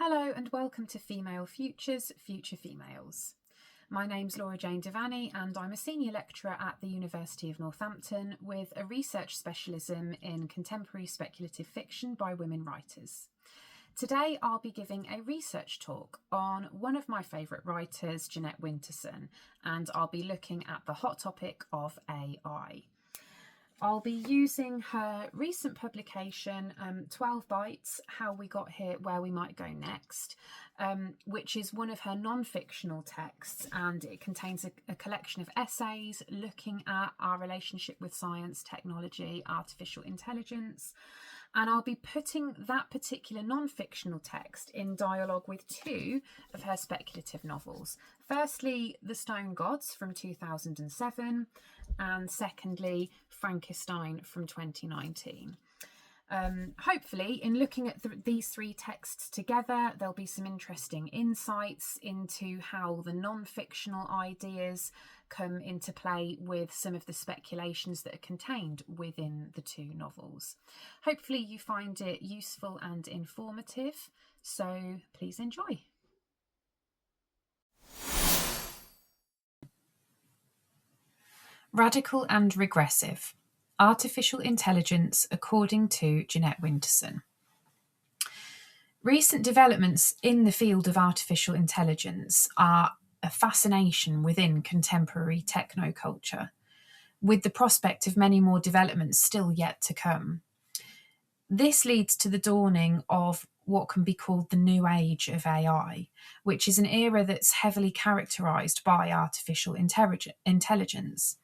Hello and welcome to Female Futures, Future Females. My name's Laura-Jane Devanny and I'm a senior lecturer at the University of Northampton with a research specialism in contemporary speculative fiction by women writers. Today I'll be giving a research talk on one of my favourite writers, Jeanette Winterson, and I'll be looking at the hot topic of AI. I'll be using her recent publication, 12 Bytes, How We Got Here, Where We Might Go Next, which is one of her non-fictional texts, and it contains a collection of essays looking at our relationship with science, technology, artificial intelligence. And I'll be putting that particular non-fictional text in dialogue with two of her speculative novels. Firstly, The Stone Gods from 2007, and secondly, Frankissstein from 2019. Hopefully, in looking at these three texts together, there'll be some interesting insights into how the non-fictional ideas come into play with some of the speculations that are contained within the two novels. Hopefully you find it useful and informative, so please enjoy. Radical and Regressive: Artificial Intelligence according to Jeanette Winterson. Recent developments in the field of artificial intelligence are a fascination within contemporary technoculture, with the prospect of many more developments still yet to come. This leads to the dawning of what can be called the new age of AI, which is an era that's heavily characterised by artificial intelligence.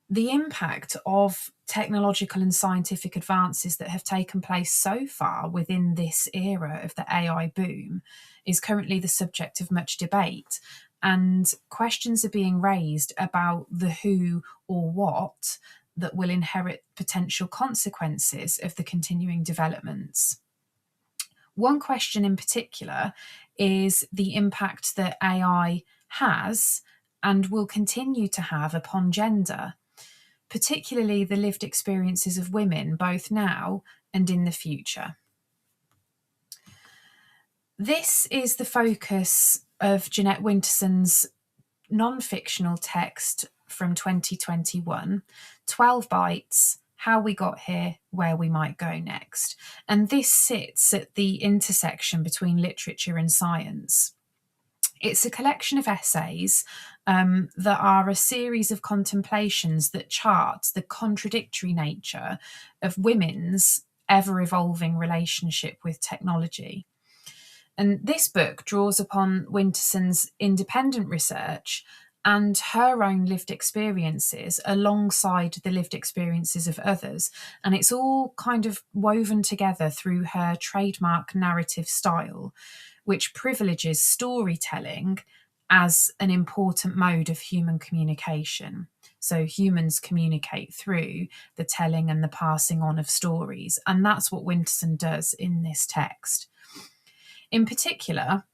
The impact of technological and scientific advances that have taken place so far within this era of the AI boom is currently the subject of much debate, and questions are being raised about the who or what that will inherit potential consequences of the continuing developments. One question in particular is the impact that AI has and will continue to have upon gender, particularly the lived experiences of women, both now and in the future. This is the focus of Jeanette Winterson's non-fictional text from 2021, 12 Bytes, How We Got Here, Where We Might Go Next. And this sits at the intersection between literature and science. It's a collection of essays that are a series of contemplations that chart the contradictory nature of women's ever-evolving relationship with technology. And this book draws upon Winterson's independent research and her own lived experiences alongside the lived experiences of others. And it's all kind of woven together through her trademark narrative style, which privileges storytelling as an important mode of human communication. So humans communicate through the telling and the passing on of stories. And that's what Winterson does in this text. In particular,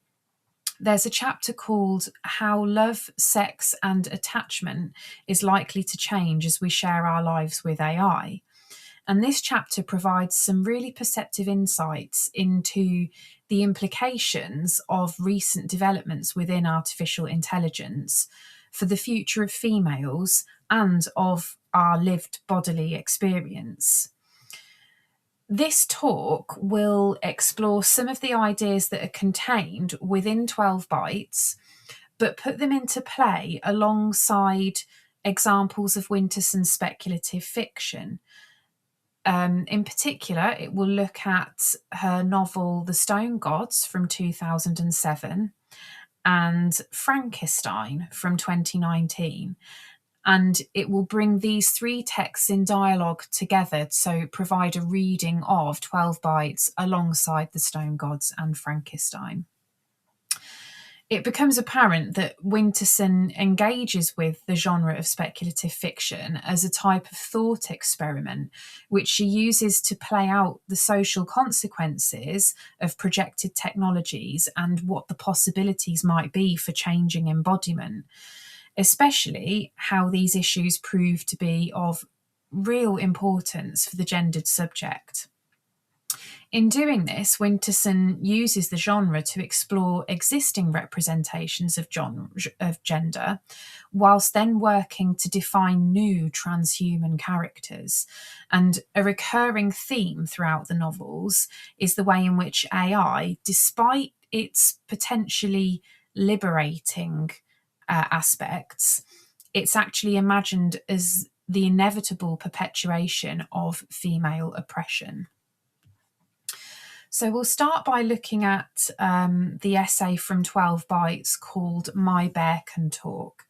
there's a chapter called How Love, Sex and Attachment is Likely to Change as We Share Our Lives with AI. And this chapter provides some really perceptive insights into the implications of recent developments within artificial intelligence for the future of females and of our lived bodily experience. This talk will explore some of the ideas that are contained within 12 Bytes, but put them into play alongside examples of Winterson's speculative fiction. In particular, it will look at her novel The Stone Gods from 2007 and Frankissstein from 2019. And it will bring these three texts in dialogue together, so provide a reading of 12 Bytes alongside The Stone Gods and Frankissstein. It becomes apparent that Winterson engages with the genre of speculative fiction as a type of thought experiment, which she uses to play out the social consequences of projected technologies and what the possibilities might be for changing embodiment, especially how these issues prove to be of real importance for the gendered subject. In doing this, Winterson uses the genre to explore existing representations of gender, whilst then working to define new transhuman characters. And a recurring theme throughout the novels is the way in which AI, despite its potentially liberating aspects, it's actually imagined as the inevitable perpetuation of female oppression. So we'll start by looking at the essay from 12 Bytes called My Bear Can Talk.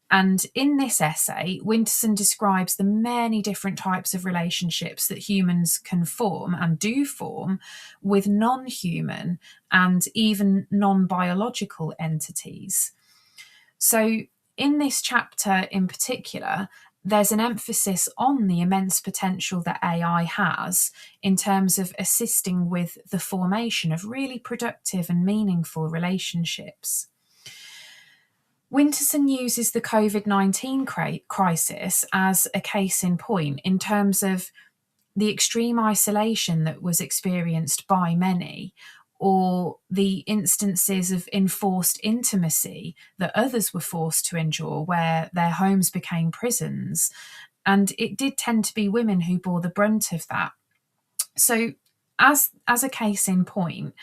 And in this essay, Winterson describes the many different types of relationships that humans can form and do form with non-human and even non-biological entities. So in this chapter in particular, there's an emphasis on the immense potential that AI has in terms of assisting with the formation of really productive and meaningful relationships. Winterson uses the COVID-19 crisis as a case in point in terms of the extreme isolation that was experienced by many, or the instances of enforced intimacy that others were forced to endure, where their homes became prisons. And it did tend to be women who bore the brunt of that. So, as a case in point,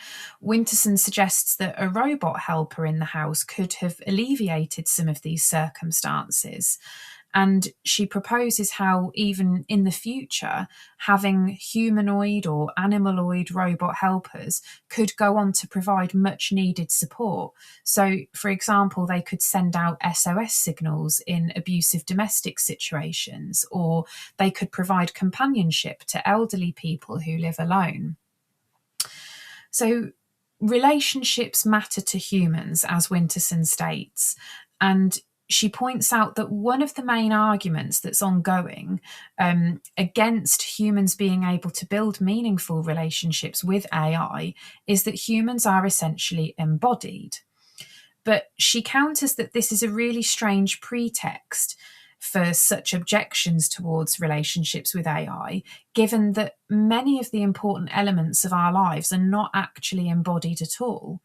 Winterson suggests that a robot helper in the house could have alleviated some of these circumstances. And she proposes how, even in the future, having humanoid or animaloid robot helpers could go on to provide much needed support. So, for example, they could send out SOS signals in abusive domestic situations, or they could provide companionship to elderly people who live alone. So, relationships matter to humans, as Winterson states, and she points out that one of the main arguments that's ongoing against humans being able to build meaningful relationships with AI is that humans are essentially embodied. But she counters that this is a really strange pretext for such objections towards relationships with AI, given that many of the important elements of our lives are not actually embodied at all.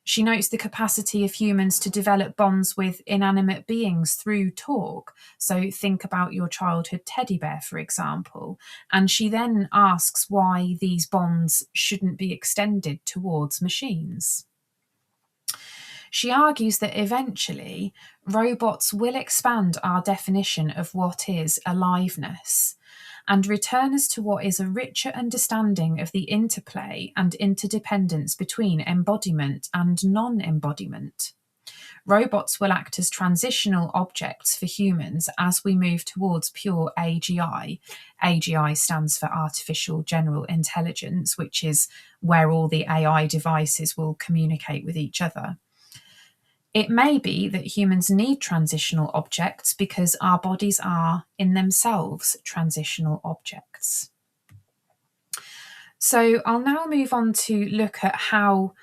She notes the capacity of humans to develop bonds with inanimate beings through talk. So think about your childhood teddy bear, for example. And she then asks why these bonds shouldn't be extended towards machines. She argues that eventually robots will expand our definition of what is aliveness and return us to what is a richer understanding of the interplay and interdependence between embodiment and non-embodiment. Robots will act as transitional objects for humans as we move towards pure AGI. AGI stands for Artificial General Intelligence, which is where all the AI devices will communicate with each other. It may be that humans need transitional objects because our bodies are, in themselves, transitional objects. So I'll now move on to look at how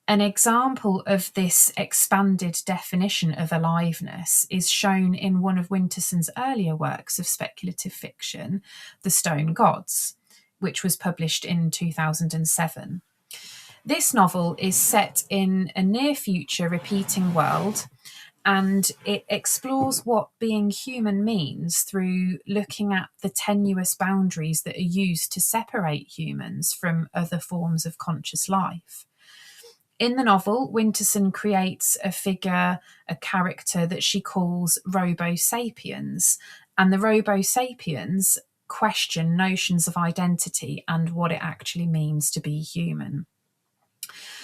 an example of this expanded definition of aliveness is shown in one of Winterson's earlier works of speculative fiction, The Stone Gods, which was published in 2007. This novel is set in a near-future repeating world, and it explores what being human means through looking at the tenuous boundaries that are used to separate humans from other forms of conscious life. In the novel, Winterson creates a figure, a character that she calls Robo-Sapiens, and the Robo-Sapiens question notions of identity and what it actually means to be human.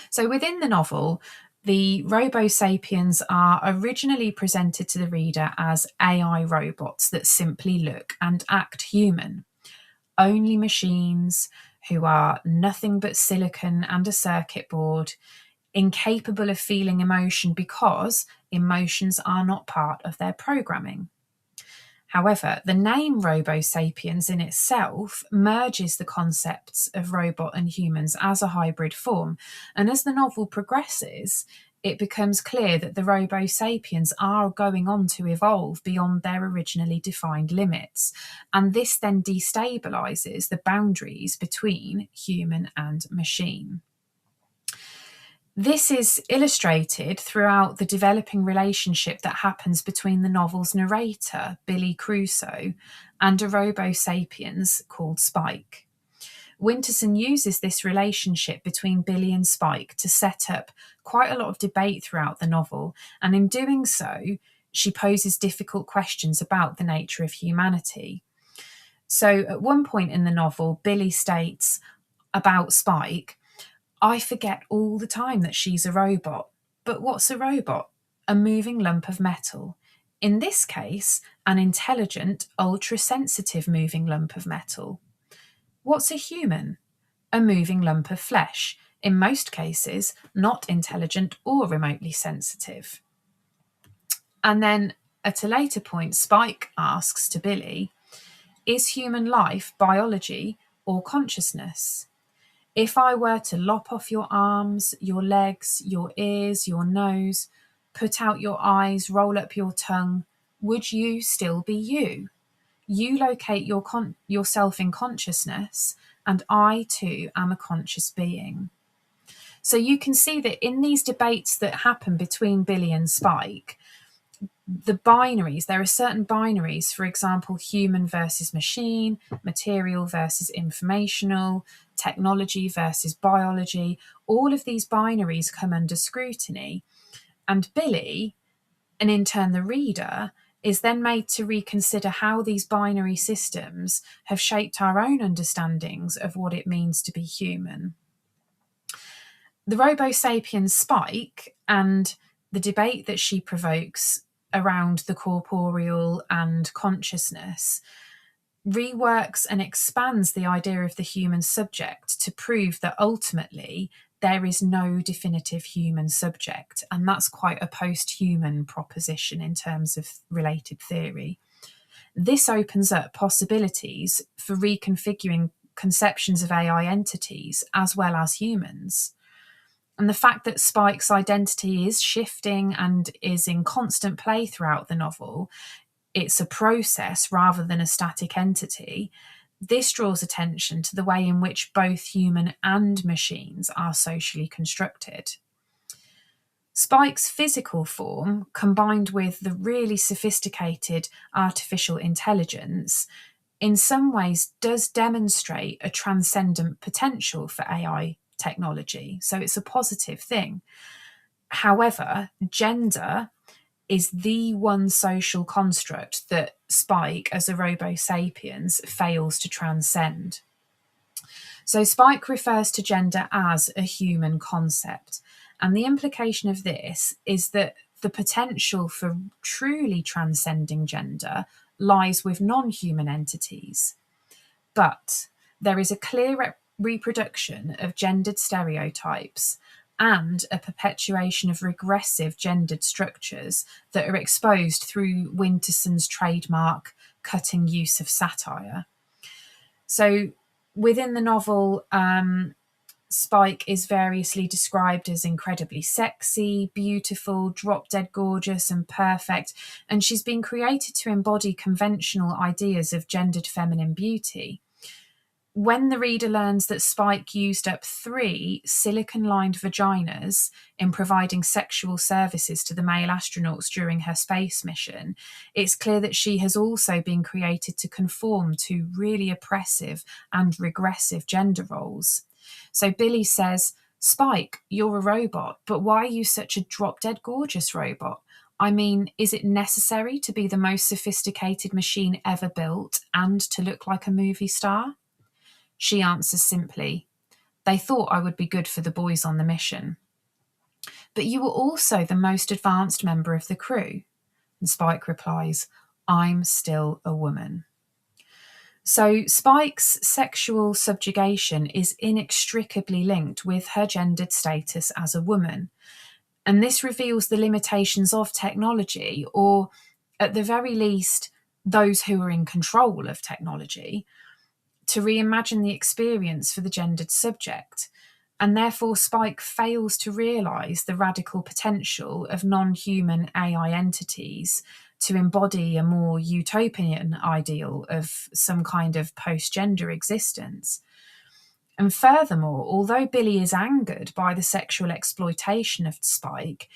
So within the novel, the Robo-Sapiens are originally presented to the reader as AI robots that simply look and act human. Only machines who are nothing but silicon and a circuit board, incapable of feeling emotion because emotions are not part of their programming. However, the name Robo-Sapiens in itself merges the concepts of robot and humans as a hybrid form. And as the novel progresses, it becomes clear that the robo-sapiens are going on to evolve beyond their originally defined limits. And this then destabilizes the boundaries between human and machine. This is illustrated throughout the developing relationship that happens between the novel's narrator, Billy Crusoe, and a robo-sapiens called Spike. Winterson uses this relationship between Billy and Spike to set up quite a lot of debate throughout the novel, and in doing so, she poses difficult questions about the nature of humanity. So at one point in the novel, Billy states about Spike, "I forget all the time that she's a robot. But what's a robot? A moving lump of metal. In this case, an intelligent, ultra-sensitive moving lump of metal. What's a human? A moving lump of flesh, in most cases not intelligent or remotely sensitive." And then at a later point, Spike asks to Billy, "Is human life biology or consciousness? If I were to lop off your arms, your legs, your ears, your nose, put out your eyes, roll up your tongue, would you still be you? You locate yourself in consciousness, and I too am a conscious being." So you can see that in these debates that happen between Billy and Spike, the binaries, there are certain binaries, for example, human versus machine, material versus informational, technology versus biology. All of these binaries come under scrutiny. And Billy, and in turn the reader, is then made to reconsider how these binary systems have shaped our own understandings of what it means to be human. The robo-sapien Spike and the debate that she provokes around the corporeal and consciousness reworks and expands the idea of the human subject to prove that ultimately there is no definitive human subject. And that's quite a post-human proposition in terms of related theory. This opens up possibilities for reconfiguring conceptions of AI entities as well as humans. And the fact that Spike's identity is shifting and is in constant play throughout the novel, it's a process rather than a static entity, this draws attention to the way in which both human and machines are socially constructed. Spike's physical form, combined with the really sophisticated artificial intelligence, in some ways does demonstrate a transcendent potential for AI technology. So it's a positive thing. However, gender is the one social construct that Spike, as a robo-sapiens, fails to transcend. So Spike refers to gender as a human concept. And the implication of this is that the potential for truly transcending gender lies with non-human entities. But there is a clear reproduction of gendered stereotypes and a perpetuation of regressive gendered structures that are exposed through Winterson's trademark cutting use of satire. So within the novel, Spike is variously described as incredibly sexy, beautiful, drop-dead gorgeous and perfect, and she's been created to embody conventional ideas of gendered feminine beauty. When the reader learns that Spike used up 3 silicon-lined vaginas in providing sexual services to the male astronauts during her space mission, it's clear that she has also been created to conform to really oppressive and regressive gender roles. So Billy says, "Spike, you're a robot, but why are you such a drop-dead gorgeous robot? I mean, is it necessary to be the most sophisticated machine ever built and to look like a movie star?" She answers simply, "They thought I would be good for the boys on the mission." "But you were also the most advanced member of the crew." And Spike replies, "I'm still a woman." So Spike's sexual subjugation is inextricably linked with her gendered status as a woman. And this reveals the limitations of technology, or at the very least, those who are in control of technology, to reimagine the experience for the gendered subject. And therefore, Spike fails to realise the radical potential of non-human AI entities to embody a more utopian ideal of some kind of post-gender existence. And furthermore, although Billy is angered by the sexual exploitation of Spike,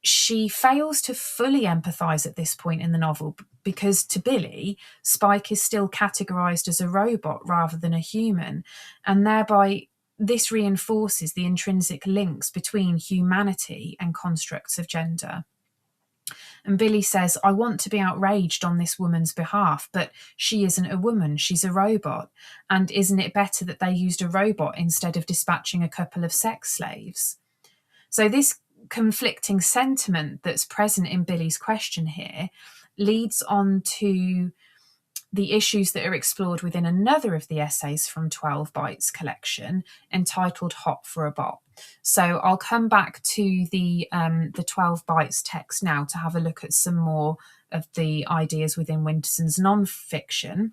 she fails to fully empathise at this point in the novel because to Billy, Spike is still categorised as a robot rather than a human, and thereby this reinforces the intrinsic links between humanity and constructs of gender. And Billy says, I want to be outraged on this woman's behalf, but she isn't a woman, she's a robot. And isn't it better that they used a robot instead of dispatching a couple of sex slaves? So this conflicting sentiment that's present in Billy's question here leads on to the issues that are explored within another of the essays from 12 Bytes collection entitled Hot for a Bot. So I'll come back to the 12 Bytes text now to have a look at some more of the ideas within Winterson's non-fiction.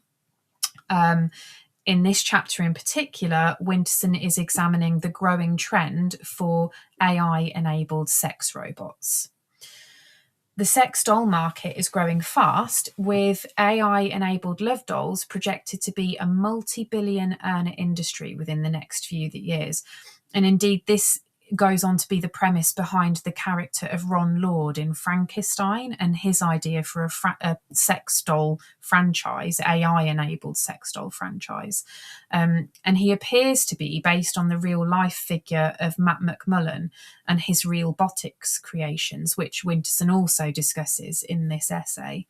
In this chapter in particular, Winterson is examining the growing trend for AI-enabled sex robots. The sex doll market is growing fast, with AI-enabled love dolls projected to be a multi-billion earner industry within the next few years. And indeed, this goes on to be the premise behind the character of Ron Lord in Frankissstein and his idea for a sex doll franchise, AI-enabled sex doll franchise. And he appears to be based on the real-life figure of Matt McMullen and his Realbotics creations, which Winterson also discusses in this essay.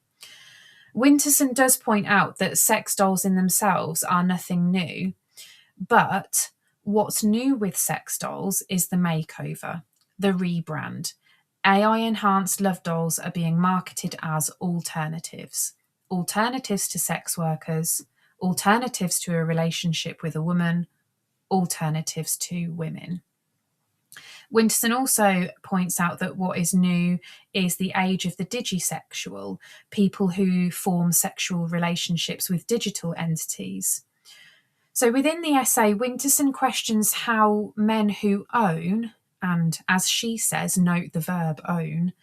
Winterson does point out that sex dolls in themselves are nothing new, but what's new with sex dolls is the makeover, the rebrand. AI-enhanced love dolls are being marketed as alternatives. Alternatives to sex workers, alternatives to a relationship with a woman, alternatives to women. Winterson also points out that what is new is the age of the digisexual, people who form sexual relationships with digital entities. So within the essay, Winterson questions how men who own, and as she says, note the verb own,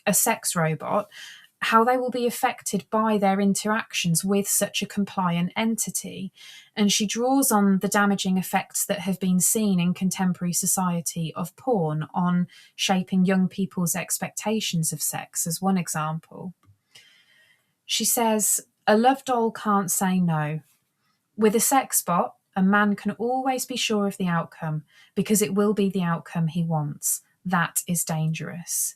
a sex robot, how they will be affected by their interactions with such a compliant entity. And she draws on the damaging effects that have been seen in contemporary society of porn on shaping young people's expectations of sex as one example. She says, a love doll can't say no. With a sex bot, a man can always be sure of the outcome because it will be the outcome he wants. That is dangerous.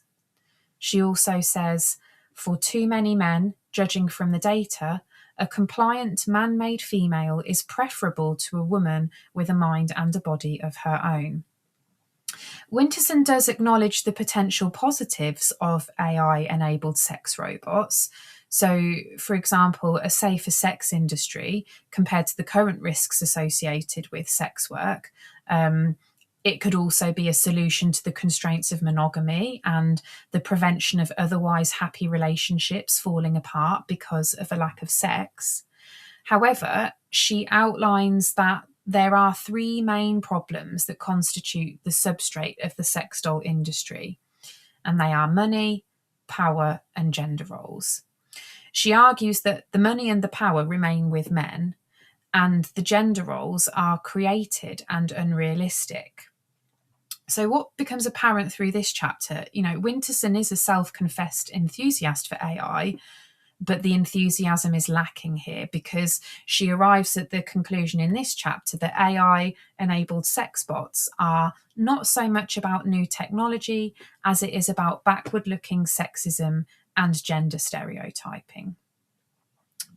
She also says, for too many men, judging from the data, a compliant man-made female is preferable to a woman with a mind and a body of her own. Winterson does acknowledge the potential positives of AI-enabled sex robots. So, for example, a safer sex industry compared to the current risks associated with sex work. It could also be a solution to the constraints of monogamy and the prevention of otherwise happy relationships falling apart because of a lack of sex. However, she outlines that there are three main problems that constitute the substrate of the sex doll industry, and they are money, power, and gender roles. She argues that the money and the power remain with men, and the gender roles are created and unrealistic. So what becomes apparent through this chapter, Winterson is a self-confessed enthusiast for AI, but the enthusiasm is lacking here because she arrives at the conclusion in this chapter that AI-enabled sex bots are not so much about new technology as it is about backward-looking sexism and gender stereotyping.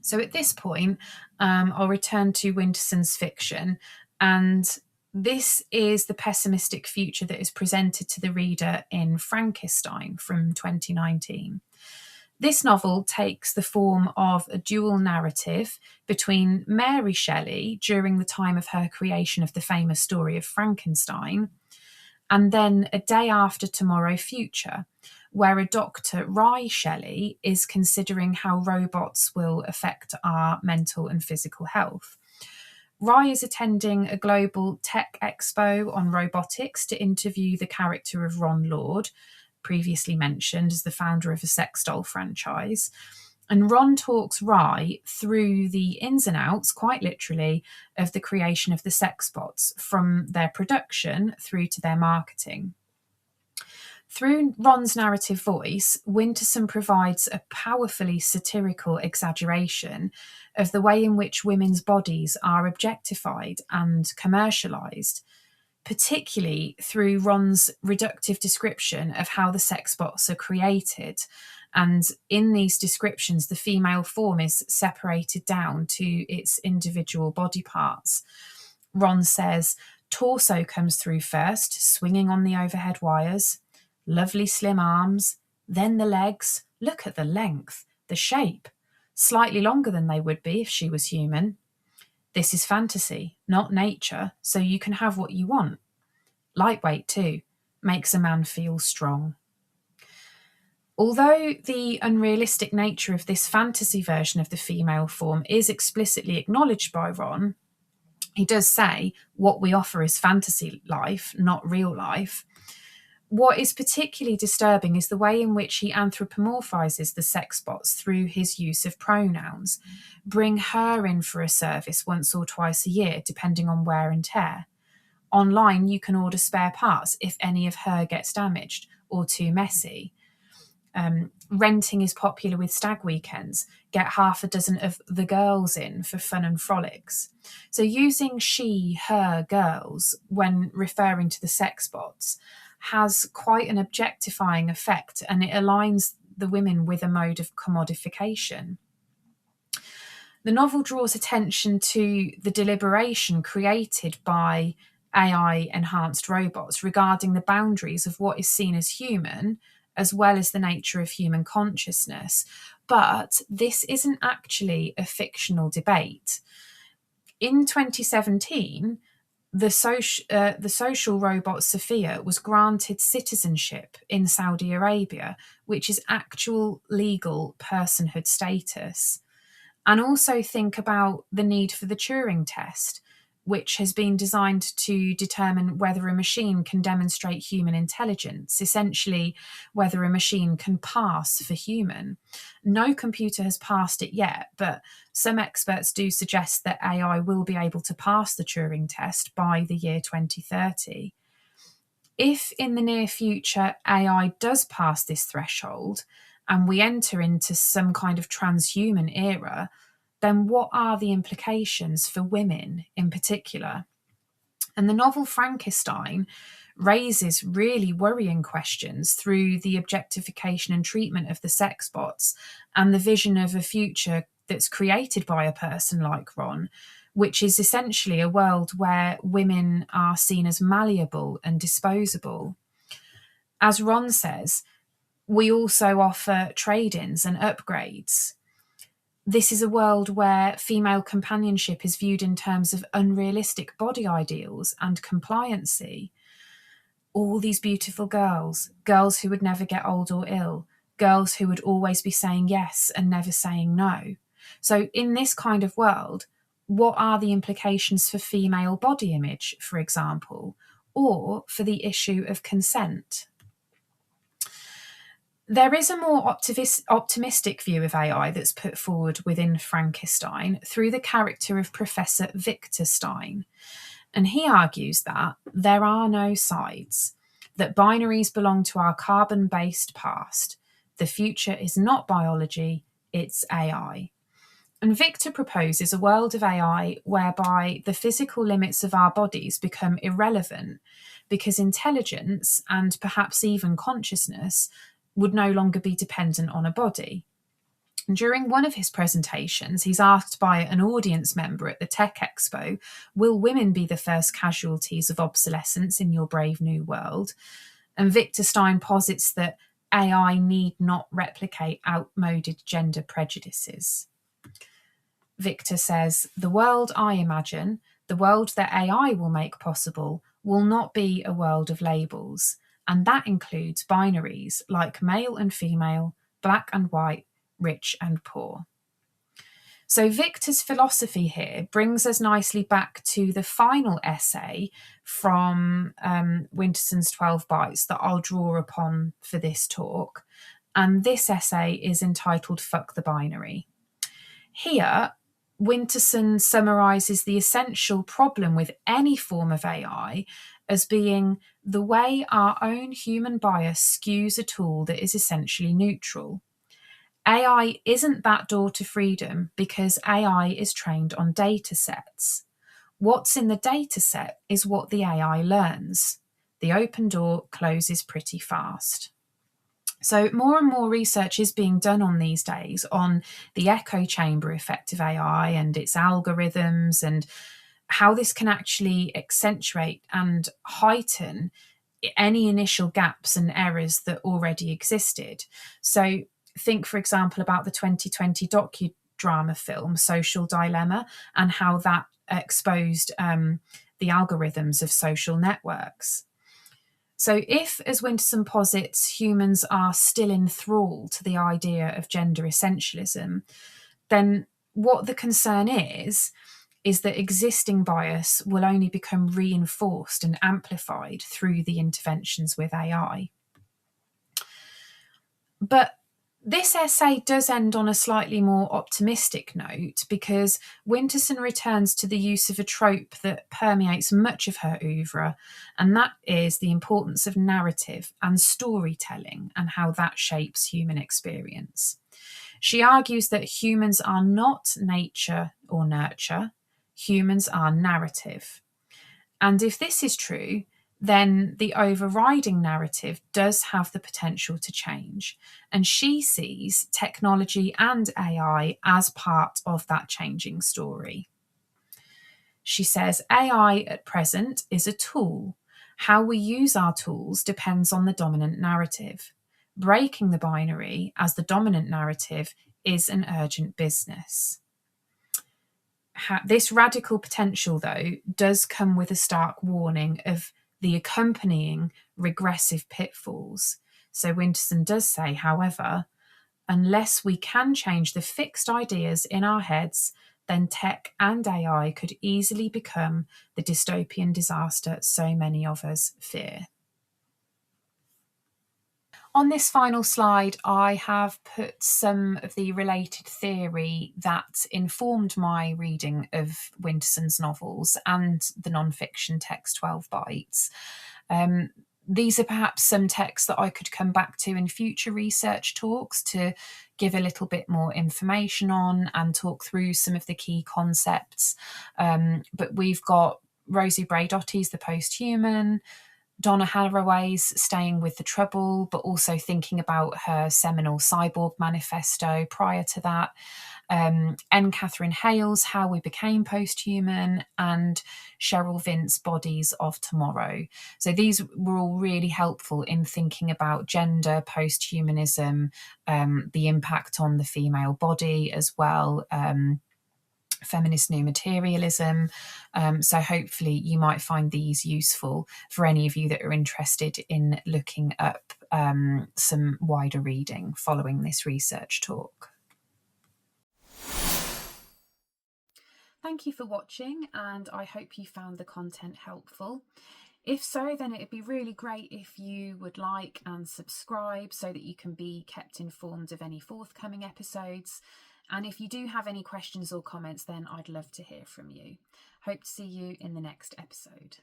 So at this point, I'll return to Winterson's fiction, and this is the pessimistic future that is presented to the reader in Frankissstein from 2019. This novel takes the form of a dual narrative between Mary Shelley during the time of her creation of the famous story of Frankenstein, and then A Day After Tomorrow future, where a Dr. Rye Shelley is considering how robots will affect our mental and physical health. Rye is attending a global tech expo on robotics to interview the character of Ron Lord, previously mentioned as the founder of a sex doll franchise. And Ron talks Rye through the ins and outs, quite literally, of the creation of the sex bots, from their production through to their marketing. Through Ron's narrative voice, Winterson provides a powerfully satirical exaggeration of the way in which women's bodies are objectified and commercialised, particularly through Ron's reductive description of how the sex bots are created. And in these descriptions, the female form is separated down to its individual body parts. Ron says, torso comes through first, swinging on the overhead wires. Lovely slim arms, then the legs. Look at the length, the shape. Slightly longer than they would be if she was human. This is fantasy, not nature, so you can have what you want. Lightweight too, makes a man feel strong. Although the unrealistic nature of this fantasy version of the female form is explicitly acknowledged by Ron, he does say what we offer is fantasy life, not real life. What is particularly disturbing is the way in which he anthropomorphizes the sex bots through his use of pronouns. Bring her in for a service once or twice a year, depending on wear and tear. Online, you can order spare parts if any of her gets damaged or too messy. Renting is popular with stag weekends. Get half a dozen of the girls in for fun and frolics. So using she, her, girls when referring to the sex bots has quite an objectifying effect, and it aligns the women with a mode of commodification. The novel draws attention to the deliberation created by AI-enhanced robots regarding the boundaries of what is seen as human, as well as the nature of human consciousness. But this isn't actually a fictional debate. In 2017, the social robot Sophia was granted citizenship in Saudi Arabia, which is actual legal personhood status. And also think about the need for the Turing test, which has been designed to determine whether a machine can demonstrate human intelligence, essentially whether a machine can pass for human. No computer has passed it yet, but some experts do suggest that AI will be able to pass the Turing test by the year 2030. If in the near future AI does pass this threshold and we enter into some kind of transhuman era, then what are the implications for women in particular? And the novel Frankissstein raises really worrying questions through the objectification and treatment of the sex bots and the vision of a future that's created by a person like Ron, which is essentially a world where women are seen as malleable and disposable. As Ron says, we also offer trade-ins and upgrades. This is a world where female companionship is viewed in terms of unrealistic body ideals and compliancy. All these beautiful girls who would never get old or ill, girls who would always be saying yes and never saying no. So in this kind of world, what are the implications for female body image, for example, or for the issue of consent? There is a more optimistic view of AI that's put forward within Frankissstein through the character of Professor Victor Stein. And he argues that there are no sides, that binaries belong to our carbon-based past. The future is not biology, it's AI. And Victor proposes a world of AI whereby the physical limits of our bodies become irrelevant because intelligence and perhaps even consciousness would no longer be dependent on a body. During one of his presentations, he's asked by an audience member at the Tech Expo, will women be the first casualties of obsolescence in your brave new world? And Victor Stein posits that AI need not replicate outmoded gender prejudices. Victor says, the world I imagine, the world that AI will make possible, will not be a world of labels. And that includes binaries like male and female, black and white, rich and poor. So Victor's philosophy here brings us nicely back to the final essay from Winterson's 12 Bytes that I'll draw upon for this talk. And this essay is entitled Fuck the Binary. Here, Winterson summarises the essential problem with any form of AI as being the way our own human bias skews a tool that is essentially neutral. AI isn't that door to freedom because AI is trained on data sets. What's in the data set is what the AI learns. The open door closes pretty fast. So more and more research is being done on these days on the echo chamber effect of AI and its algorithms and how this can actually accentuate and heighten any initial gaps and errors that already existed. So think, for example, about the 2020 docudrama film Social Dilemma and how that exposed the algorithms of social networks. So if, as Winterson posits, humans are still in thrall to the idea of gender essentialism, then what the concern is that existing bias will only become reinforced and amplified through the interventions with AI. But this essay does end on a slightly more optimistic note because Winterson returns to the use of a trope that permeates much of her oeuvre, and that is the importance of narrative and storytelling and how that shapes human experience. She argues that humans are not nature or nurture, humans are narrative. And if this is true, then the overriding narrative does have the potential to change. And she sees technology and AI as part of that changing story. She says AI at present is a tool. How we use our tools depends on the dominant narrative. Breaking the binary as the dominant narrative is an urgent business. This radical potential, though, does come with a stark warning of the accompanying regressive pitfalls. So Winterson does say, however, unless we can change the fixed ideas in our heads, then tech and AI could easily become the dystopian disaster so many of us fear. On this final slide, I have put some of the related theory that informed my reading of Winterson's novels and the non-fiction text 12 Bytes. These are perhaps some texts that I could come back to in future research talks to give a little bit more information on and talk through some of the key concepts. But we've got Rosie Braidotti's The Posthuman, Donna Haraway's Staying with the Trouble, but also thinking about her seminal Cyborg Manifesto prior to that. N. Catherine Hale's How We Became Posthuman, and Cheryl Vince's Bodies of Tomorrow. So these were all really helpful in thinking about gender, posthumanism, the impact on the female body as well, feminist new materialism. So hopefully you might find these useful for any of you that are interested in looking up some wider reading following this research talk. Thank you for watching, and I hope you found the content helpful. If so, then it'd be really great if you would like and subscribe so that you can be kept informed of any forthcoming episodes. And if you do have any questions or comments, then I'd love to hear from you. Hope to see you in the next episode.